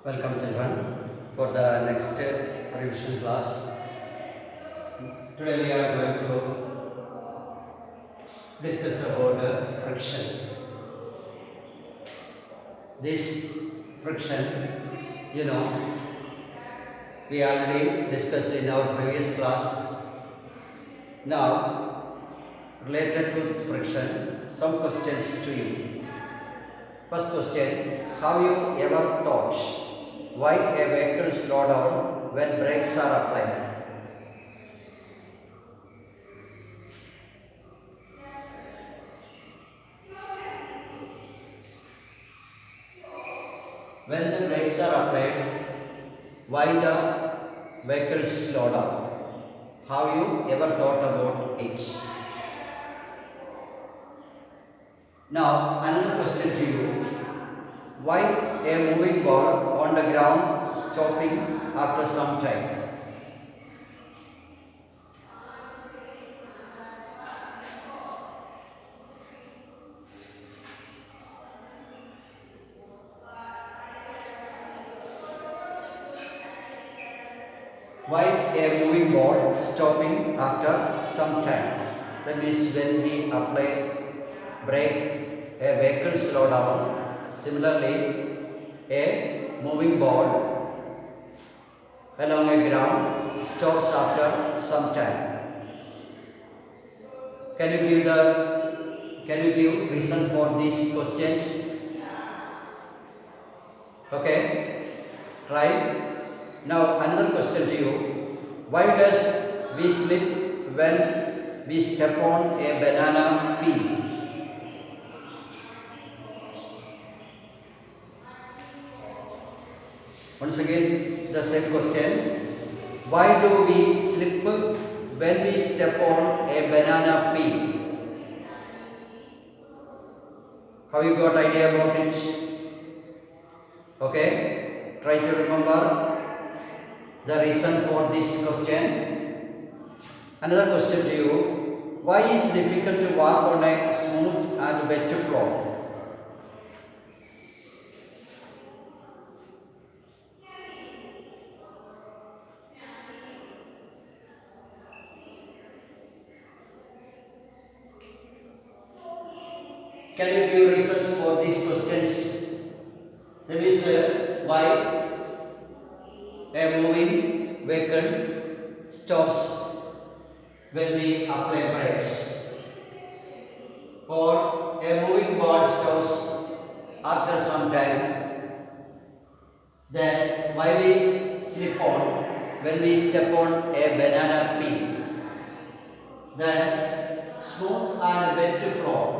Welcome children for the next revision class. Today we are going to discuss about friction. This friction, you know, we already discussed in our previous class. Now, related to friction, some questions to you. First question, have you ever thought why a vehicle slows down when brakes are applied? When the brakes are applied, why the vehicle slow down? Have you ever thought about it? Now, another question to you. Why a moving ball on the ground stopping after some time? Why a moving ball stopping after some time? That means when we apply brake, a vehicle slow down. Similarly, a moving ball along a ground stops after some time. Can you give reason for these questions? Okay, try. Now another question to you. Why does we slip when we step on a banana peel? Once again the same question. Why do we slip when we step on a banana peel? Have you got idea about it? Okay, try to remember the reason for this question. Another question to you. Why is it difficult to walk on a smooth and wet floor? Can you give reasons for these questions? That is why a moving vehicle stops when we apply brakes, or a moving ball stops after some time. Then why we slip on when we step on a banana peel? Then smooth and wet floor.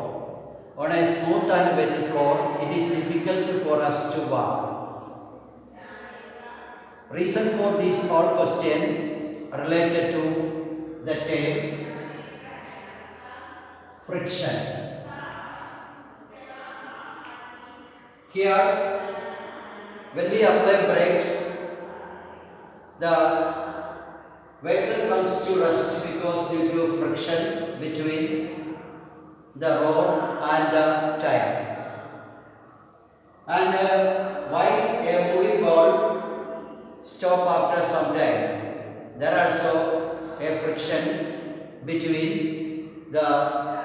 On a smooth and wet floor, it is difficult for us to walk. Reason for this all question related to the term friction. Here, when we apply brakes, the vehicle comes to rest because due to friction between the road and the tire. And why a moving ball stop after some time? There also a friction between the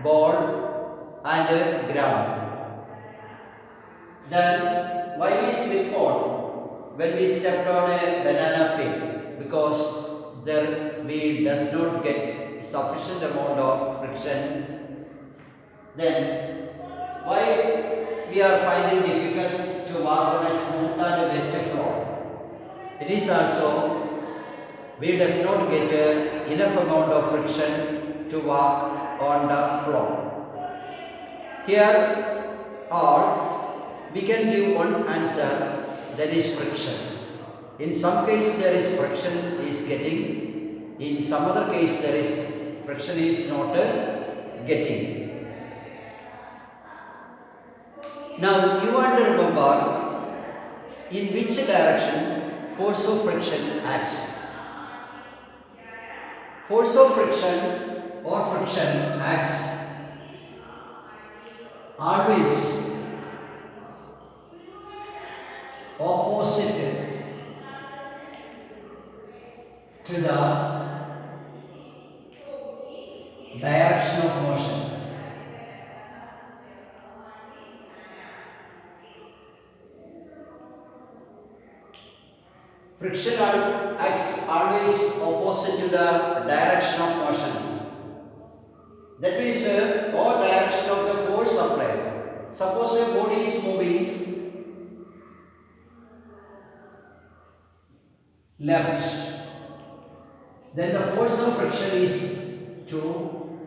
ball and the ground. Then why we slip on when we stepped on a banana peel? Because there we does not get sufficient amount of friction. Then why we are finding difficult to walk on a smooth and wet floor? It is also we does not get enough amount of friction to walk on the floor. Here all we can give one answer, that is friction. In some case there is friction is getting, in some other case there is friction is not getting. Now you want to remember in which direction force of friction acts. Force of friction or friction acts always opposite opposite to the direction of motion. Friction acts always opposite to the direction of motion. That means or direction of the force applied. Suppose a body is moving left, then the force of friction is to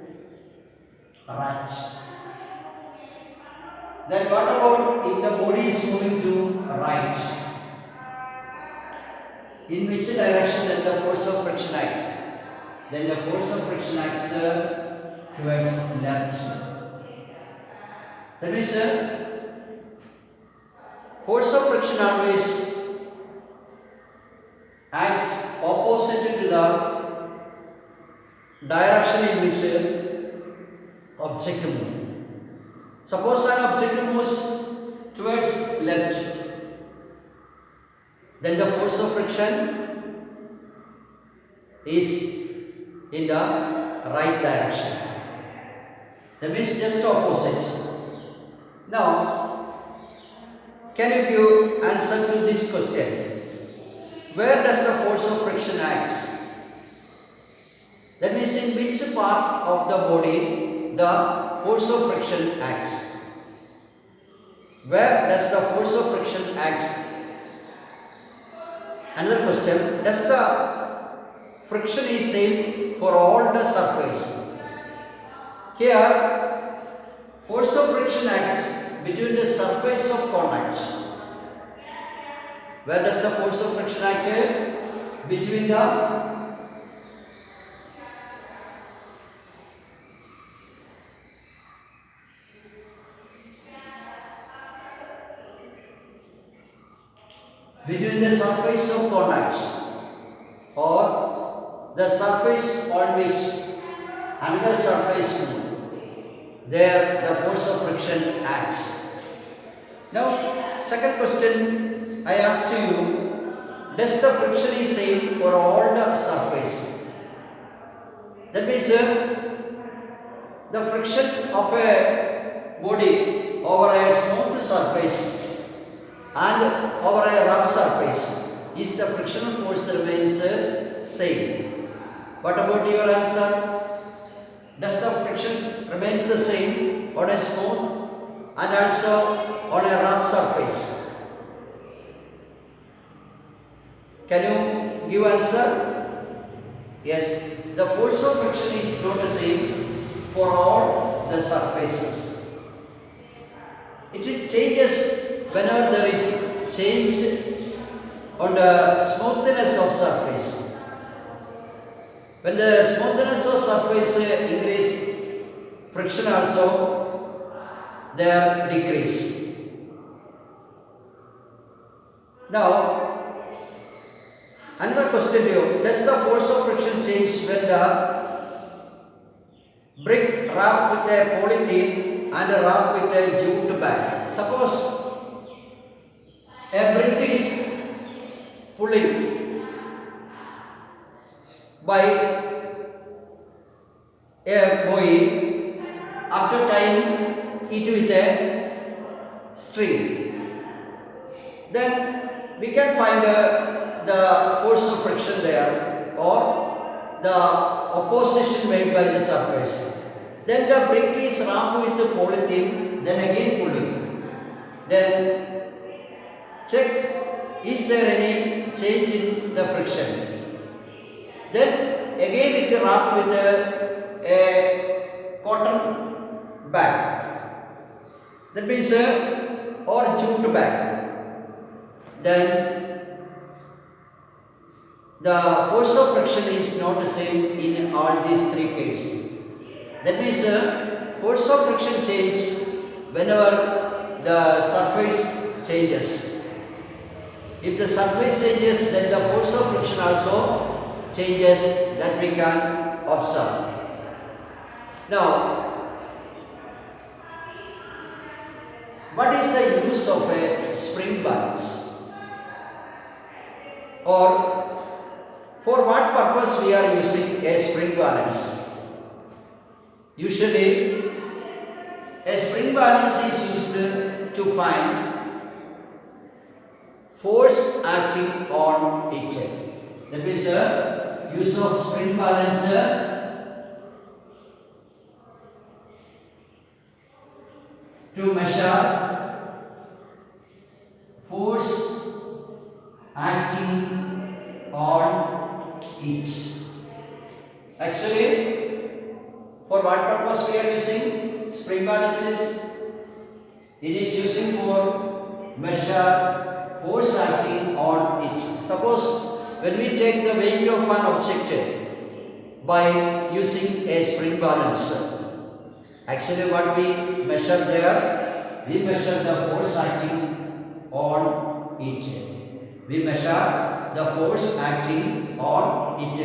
right. Then what about if the body is moving to right? In which direction then the force of friction acts? Then the force of friction acts towards left. That means force of friction always acts opposite to the direction in which object moves. Suppose an object moves towards left, then the force of friction is in the right direction. That means just opposite. Now, can you give answer to this question? Where does the force of friction acts? That means in which part of the body the force of friction acts? Where does the force of friction acts? Another question, does the friction is same for all the surface? Here, force of friction acts between the surface of contact. Where does the force of friction act? Between the surface of contact or the surface on which another surface moves. There the force of friction acts. Now, second question I asked to you, does the friction is same for all the surface? That means the friction of a body over a smooth surface and over a rough surface, is the frictional force remains same. What about your answer? Does the friction remains the same on a smooth and also on a rough surface? Can you give answer? Yes, the force of friction is not the same for all the surfaces. It changes whenever there is change on the smoothness of surface. When the smoothness of surface increase, friction also there decrease. Now, another question to you, does the force of friction change when the brick wrapped with a polythene and wrapped with a jute bag? Suppose a brick is pulling by a buoy after tying it with a string. Then we can find the force of friction there or the opposition made by the surface. Then the brick is wrapped with the polythene, then again pulling. Then check, is there any change in the friction? Then again it wrapped with a cotton bag. That means or jute bag. Then the force of friction is not the same in all these three cases. That means force of friction changes whenever the surface changes. If the surface changes, then the force of friction also changes, that we can observe. Now, what is the use of a spring balance? or for what purpose we are using a spring balance? Usually a spring balance is used to find force acting on it. That means use of spring balance to measure force acting on it. Actually, for what purpose we are using spring balances? It is using for measure force acting on it. Suppose when we take the weight of an object by using a spring balance, actually what we measure there? We measure the force acting on it. We measure the force acting on it.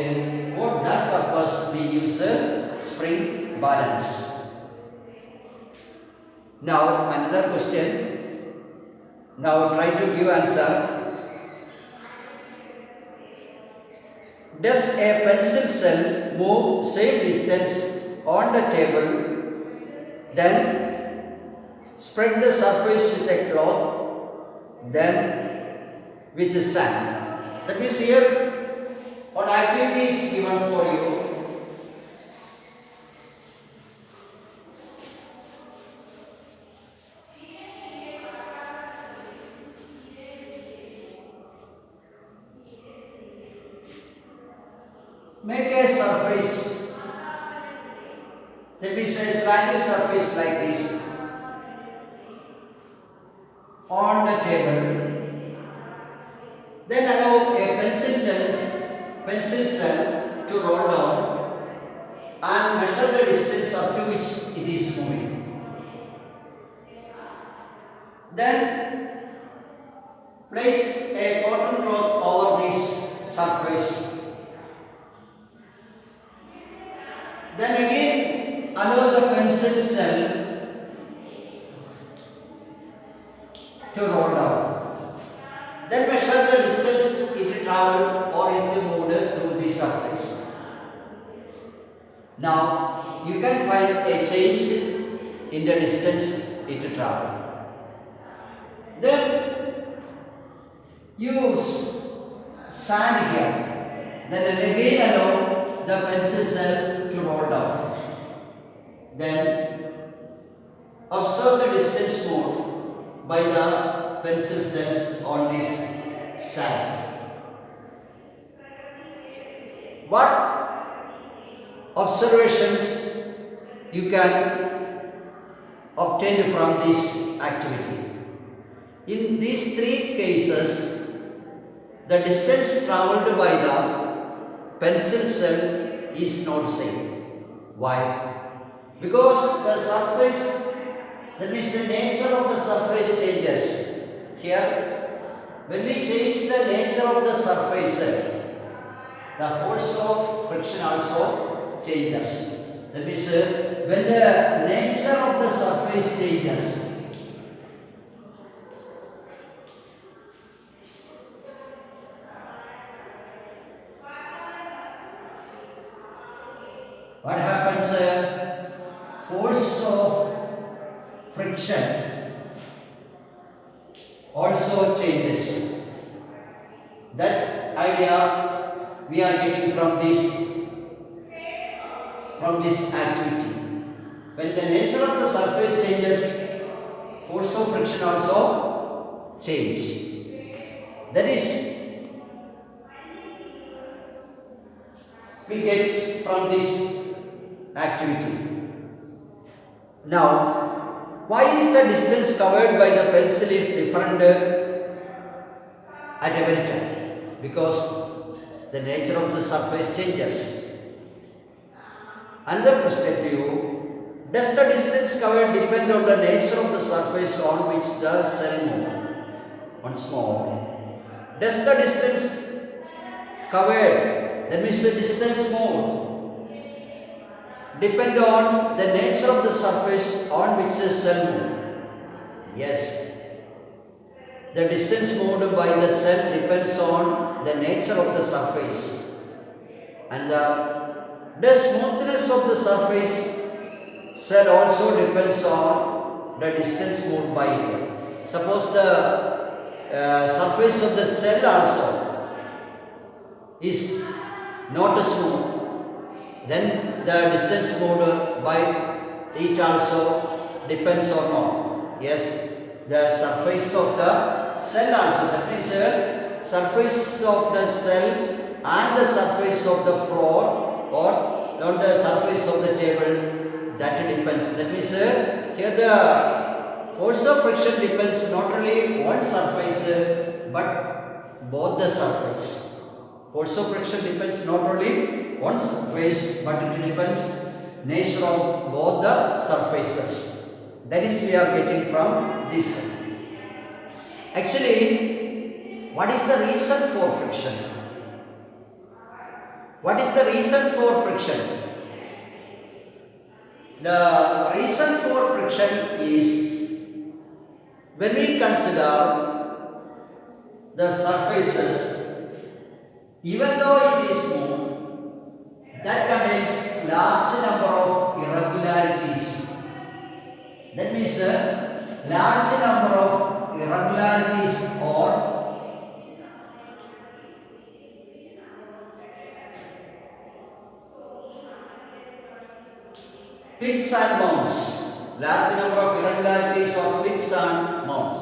For that purpose we use a spring balance. Now another question. Now try to give answer. Does a pencil cell move same distance on the table, then spread the surface with a cloth, then with the sand? That means here one activity is given for you. Make a surface, that means a slanting surface like this on the table. Then allow a pencil cell to roll down and measure the distance up to which it is moving. Then place a cotton cloth over this surface. Then again allow the pencil cell to roll down. Then measure the distance it traveled or it moved through the surface. Now you can find a change in the distance it traveled. Then use sand here. Then again allow the pencil cell to roll down. Then observe the distance moved by the pencil cells on this sand. What observations you can obtain from this activity? In these three cases, the distance travelled by the pencil cell is not same. Why? Because the surface, that means the nature of the surface changes. Here, when we change the nature of the surface, the force of friction also changes. That means when the nature of the surface changes, what happens? Force of friction also changes. That idea we are getting from this activity. When the nature of the surface changes, force of friction also change. That is, we get from this activity. Now, why is the distance covered by the pencil is different at every time? Because the nature of the surface changes. Another question to you: does the distance covered depend on the nature of the surface on which the cell moves? Once more, does the distance covered, that means the distance moved, depend on the nature of the surface on which the cell moves? Yes. The distance moved by the cell depends on the nature of the surface, and the smoothness of the surface cell also depends on the distance moved by it. Suppose the surface of the cell also is not smooth, then the distance moved by it also depends or not. Yes, the surface of the cell also, that is surface of the cell and the surface of the floor or on the surface of the table, that depends. That means here the force of friction depends not only one surface but both the surface. Force of friction depends not only one surface but it depends nature of both the surfaces. That is we are getting from this. Actually, what is the reason for friction? What is the reason for friction? The reason for friction is when we consider the surfaces, even though it is smooth, that contains large number of irregularities. That means large number of irregularities or pits and mounds. Large number of irregularities or pits and mounds.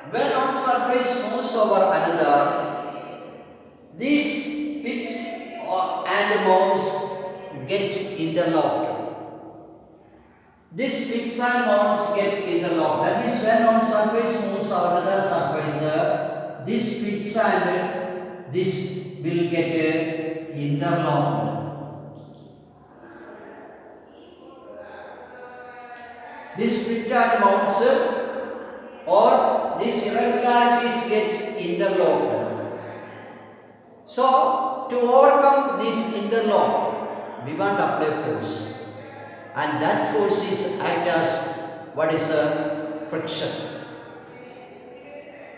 When one surface moves over another, these pits and mounds get interlocked. These pits and mounds get interlocked. That means when one surface moves over another surface, these pits and this will get interlocked. This pit and mounds or these irregularities gets interlocked. So to overcome this interlock, we want to apply force, and that force is act as what is a friction.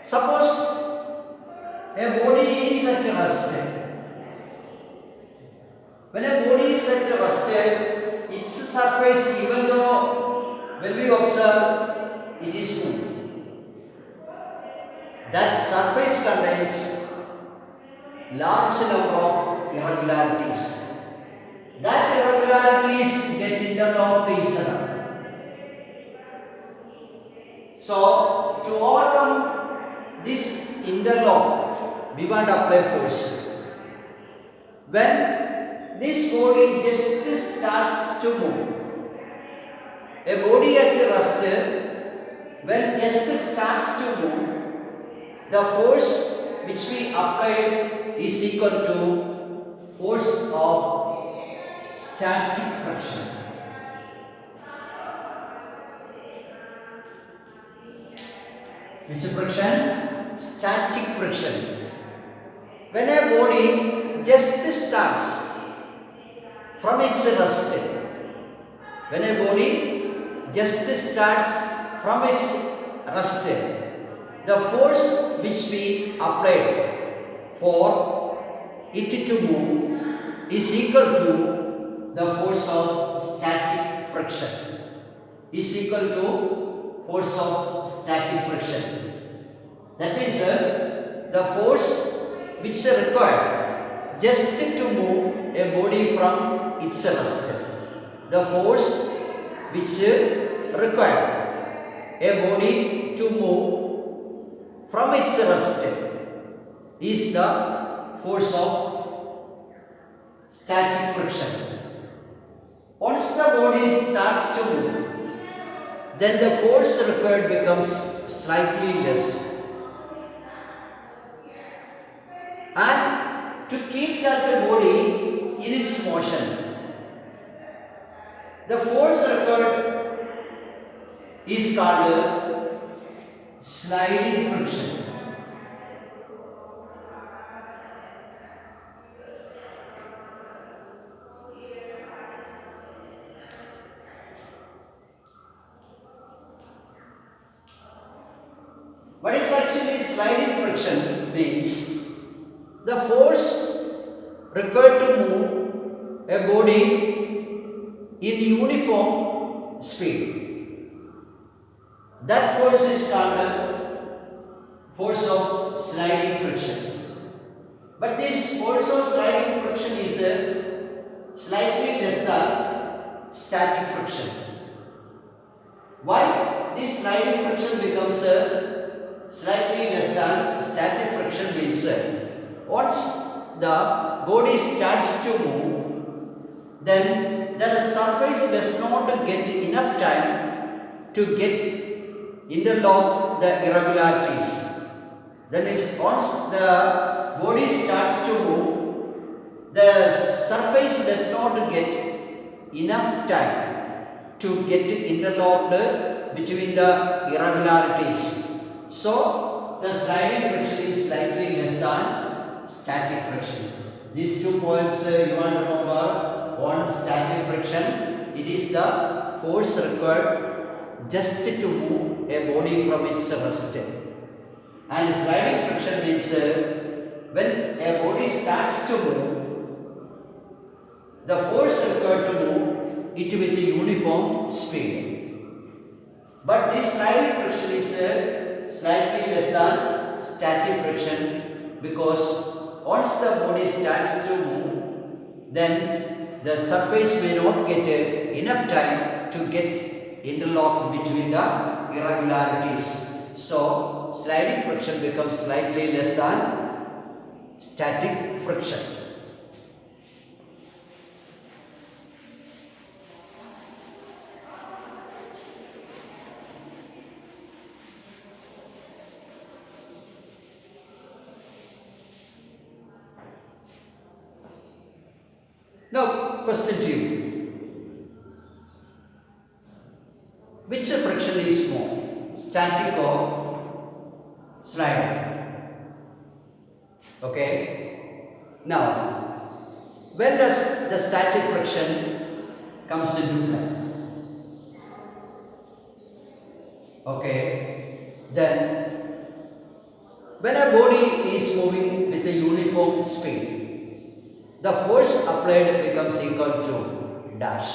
Suppose a body is at rest. When a body is at rest, its surface, even though when we observe, it is smooth. That surface contains large number of irregularities. That irregularities get interlocked to each other. So, to overcome this interlock, we want to apply force. When this body just starts to move, a body at rest, when just starts to move, the force which we applied is equal to force of static friction. Which friction? Static friction. When a body just starts from its rest, when a body just starts from its rest, the force which we applied for it to move is equal to the force of static friction. Is equal to force of static friction. That means the force which is required just to move a body from its rest. The force which required a body to move from its rest is the force of static friction. Once the body starts to move, then the force required becomes slightly less. And to keep that body in its motion, the force required is called sliding friction. sliding friction means the force required to move a body in uniform speed. That force is called force of sliding friction. But this force of sliding friction is slightly less than static friction. Why this sliding friction becomes slightly less than static friction means once the body starts to move, then the surface does not get enough time to get interlock the irregularities. That means once the body starts to move, the surface does not get enough time to get interlocked between the irregularities. So the sliding friction is slightly less than static friction. These 2 points you want to remember. One, static friction, it is the force required just to move a body from its rest. And sliding friction means when a body starts to move, the force required to move it with uniform speed. But this sliding friction is slightly less than static friction because once the body starts to move, then the surface may not get enough time to get interlocked between the irregularities. So sliding friction becomes slightly less than static friction. Now, question to you. Which friction is more, static or sliding? Okay. Now, when does the static friction comes into play? Okay. Then, when a body is moving with a uniform speed, the force applied becomes equal to dash.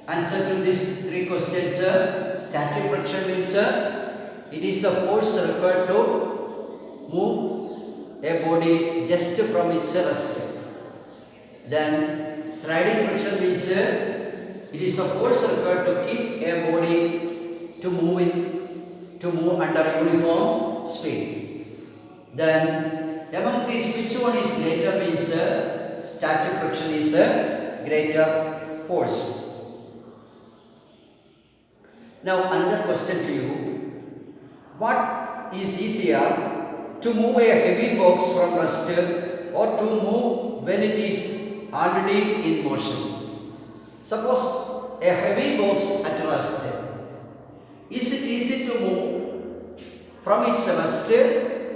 Answer to these 3 questions, static friction means it is the force required to move a body just from its rest. Then sliding friction means it is the force required to keep a body to move under uniform speed. Then among these, which one is greater means static friction is a greater force. Now another question to you. What is easier, to move a heavy box from rest or to move when it is already in motion? Suppose a heavy box at rest. Is it easy to move from its rest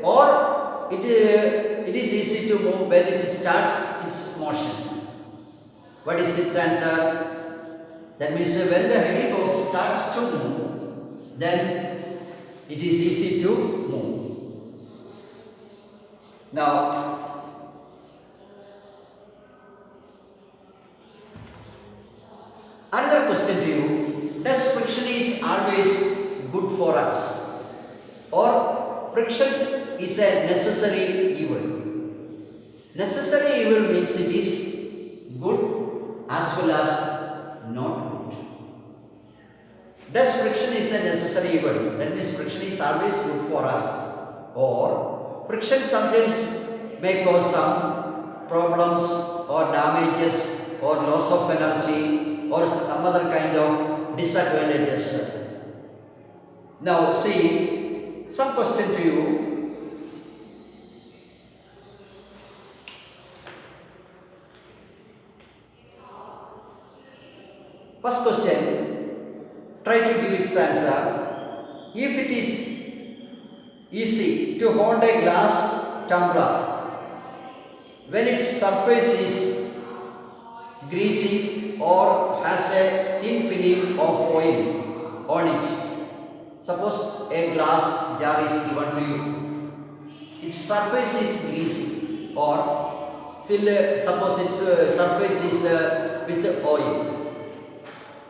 or it is easy to move when it starts its motion? What is its answer? That means when the heavy box starts to move, then it is easy to move. Now, another question to you. Does friction is always good for us, or friction is a necessary evil? Necessary evil means it is good as well as not good. Does friction is a necessary evil? That means friction is always good for us, or friction sometimes may cause some problems or damages or loss of energy or some other kind of disadvantages. Now see, some question to you. First question, try to give its answer. If it is easy to hold a glass tumbler when its surface is greasy or has a thin film of oil on it, Suppose a glass jar is given to you. Its surface is greasy or suppose its surface is with oil.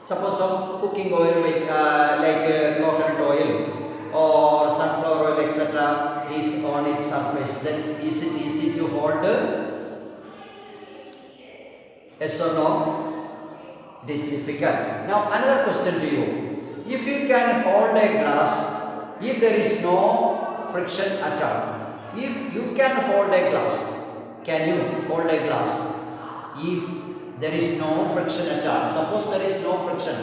Suppose some cooking oil with, like coconut oil or sunflower oil, etc. is on its surface. Then is it easy to hold? Yes or no? It is difficult. Now another question to you. If you can hold a glass, if there is no friction at all, if you can hold a glass, can you hold a glass? If there is no friction at all, suppose there is no friction,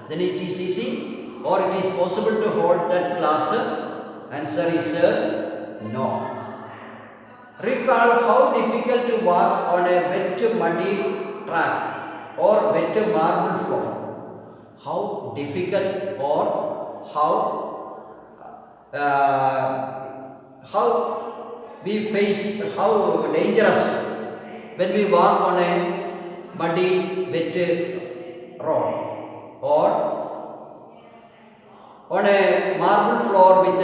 then it is easy or it is possible to hold that glass? Answer is no. Recall how difficult to walk on a wet muddy track or wet marble floor. How difficult or how we face, how dangerous when we walk on a muddy wet road or on a marble floor with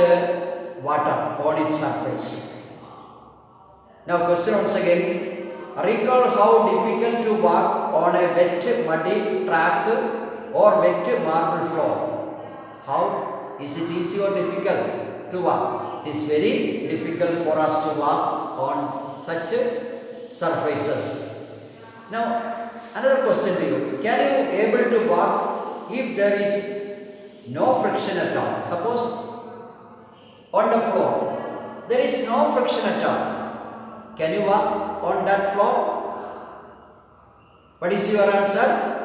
water on its surface. Now question once again. Recall how difficult to walk on a wet muddy track or wet marble floor. How is it easy or difficult to walk? It is very difficult for us to walk on such surfaces. Now another question to you. Can you able to walk if there is no friction at all? Suppose on the floor there is no friction at all. Can you walk on that floor? What is your answer?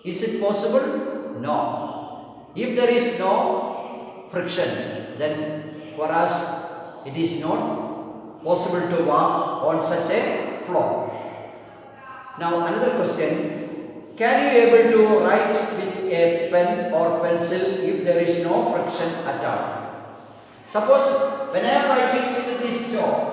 Is it possible? No. If there is no friction, then for us it is not possible to walk on such a floor. Now another question. Can you able to write with a pen or pencil if there is no friction at all? Suppose when I am writing with this chalk,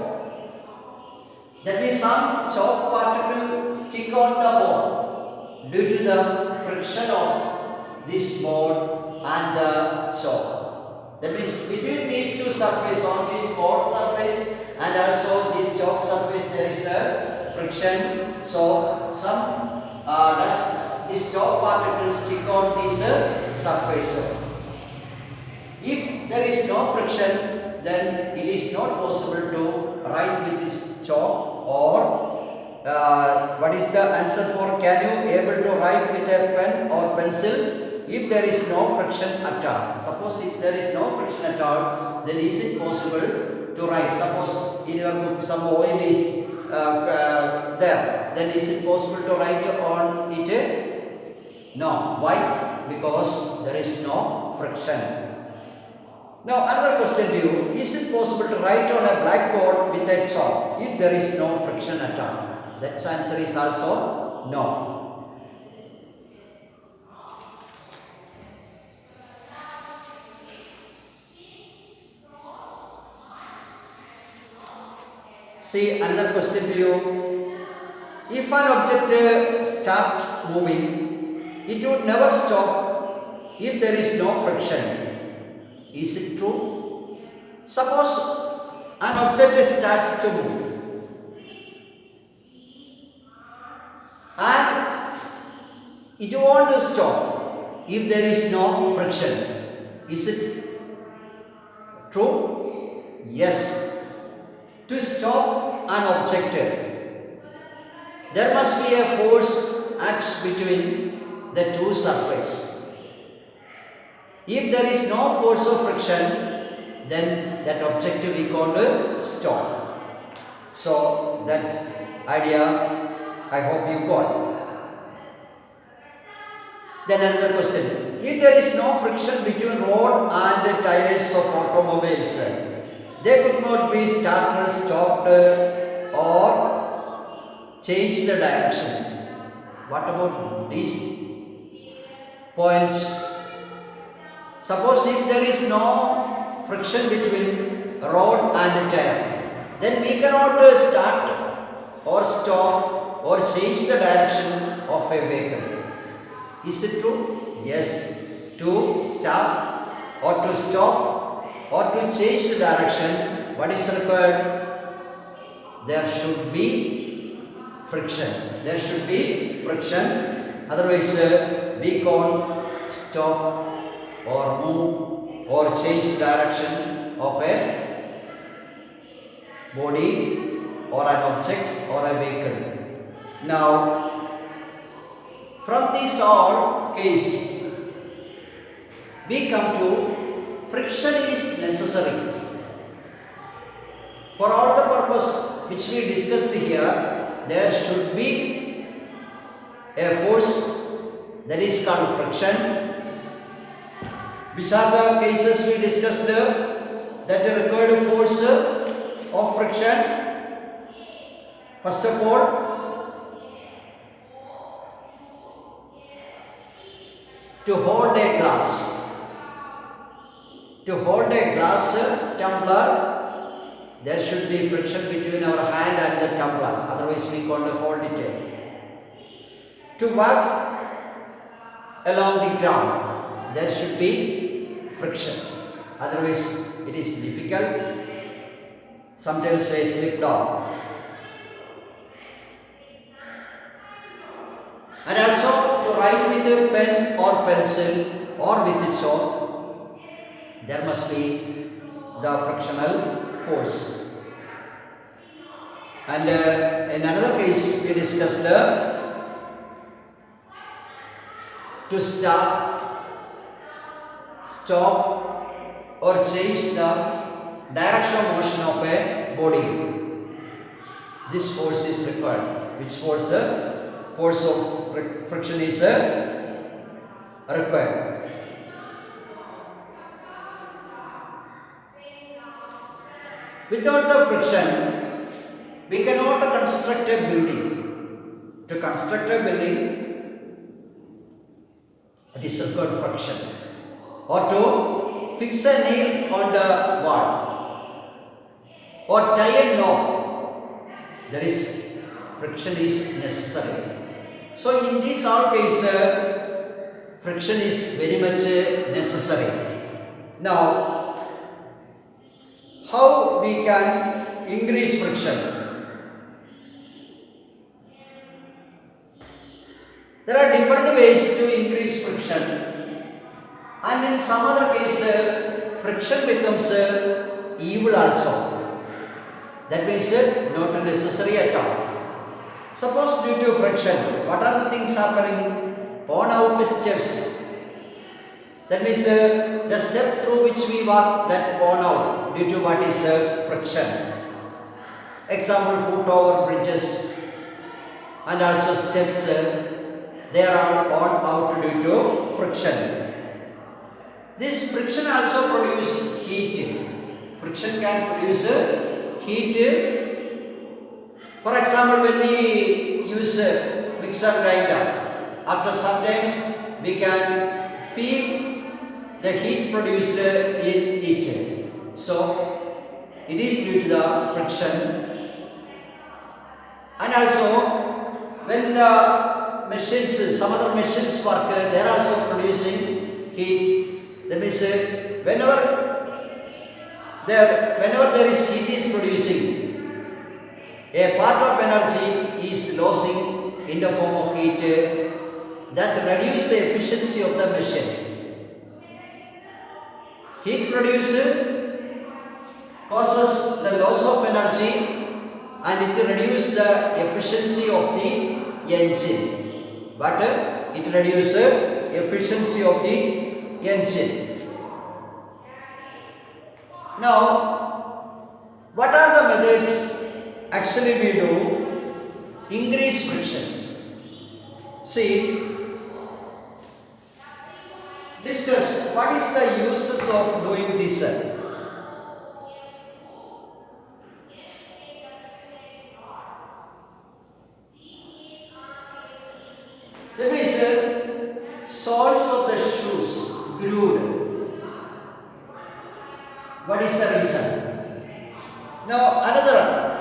that means some chalk particle stick on the board due to the friction of this board and the chalk. That means between these two surfaces, on this board surface and also this chalk surface, there is a friction. So some this chalk particles stick on this surface. If there is no friction, then it is not possible to write with this chalk. Or what is the answer for can you able to write with a pen or pencil if there is no friction at all? Suppose if there is no friction at all, then is it possible to write? Suppose in your book some oil is there, then is it possible to write on it? No. Why? Because there is no friction. Now another question to you. Is it possible to write on a blackboard with a chalk if there is no friction at all? That answer is also no. See another question to you. If an object starts moving, it would never stop if there is no friction. Is it true? Suppose an object starts to move and it won't stop if there is no friction. Is it true? Yes. To stop an object, there must be a force acts between the two surfaces. If there is no force of friction, then that object we can't stop. So that idea I hope you got. Then another question. If there is no friction between road and tires of automobiles, they could not be started, stopped or change the direction. What about this point? Suppose if there is no friction between rod and tire, then we cannot start or stop or change the direction of a vehicle. Is it true? Yes. to stop or to stop or to change the direction, what is required? There should be friction. There should be friction. Otherwise, we can't stop or move or change direction of a body or an object or a vehicle. Now, from this all case, we come to friction is necessary. For all the purpose which we discussed here, there should be a force that is called friction. Which are the cases we discussed that required force of friction? First of all, to hold a glass. To hold a glass tumbler, there should be friction between our hand and the tumbler, otherwise we can't hold it. To walk along the ground, there should be friction, otherwise it is difficult. Sometimes we slip down. And also to write with a pen or pencil or with a chalk, there must be the frictional force. And in another case we discussed to stop or change the direction of motion of a body. This force is required. Which force? Force of friction is required. Without the friction, we cannot construct a building. To construct a building, it is required friction. Or to fix a nail on the wall, or tie a knot, there is friction is necessary. So in this all case, friction is very much necessary. Now, how we can increase friction? There are different ways to increase friction, and in some other case, friction becomes evil also. That means not necessary at all. Suppose due to friction, what are the things happening? Worn out steps. That means the step through which we walk that worn out due to what is friction. Example, foot over bridges and also steps, they are all out due to friction. This friction also produces heat. Friction can produce heat. For example, when we use a mixer grinder, after some times we can feel the heat produced in it. So, it is due to the friction. And also, when the machines, some other machines work, they are also producing heat. That means whenever there is heat is producing, a part of energy is losing in the form of heat that reduces the efficiency of the machine. Heat produced causes the loss of energy and it reduces the efficiency of the engine. But it reduces efficiency of the engine. Now, what are the methods actually we do increase friction? See, discuss what is the uses of doing this. That means soles of the shoes grooved. What is the reason? Now another one.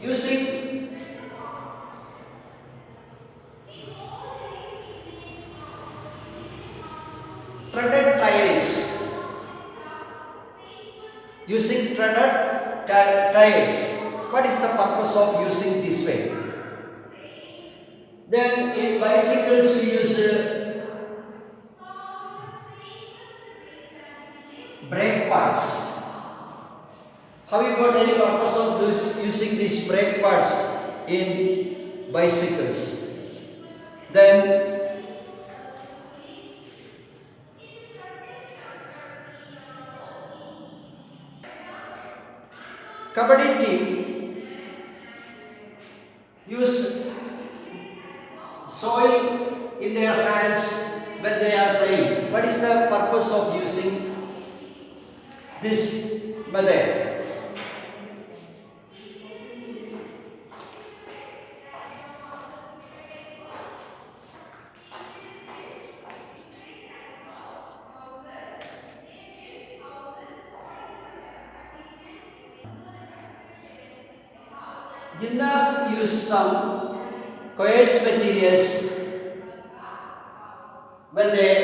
Using using treaded tires. What is the purpose of using this way? Then in bicycles we use brake pads. Have you got any purpose of using these brake pads in bicycles? Then Kabaddi team use soil in their hands when they are playing. What is the purpose of using this method? Gymnasts use some coarse materials when they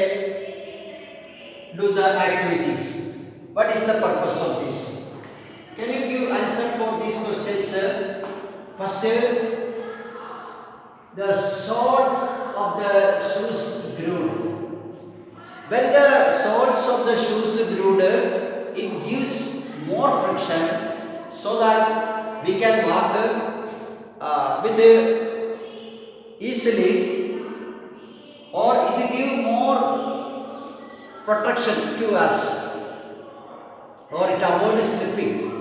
do the activities. What is the purpose of this? Can you give answer for these questions, sir? First, the soles of the shoes groove. When the soles of the shoes groove, it gives more friction so that we can walk with easily, or it will give more protection to us, or it avoids slipping.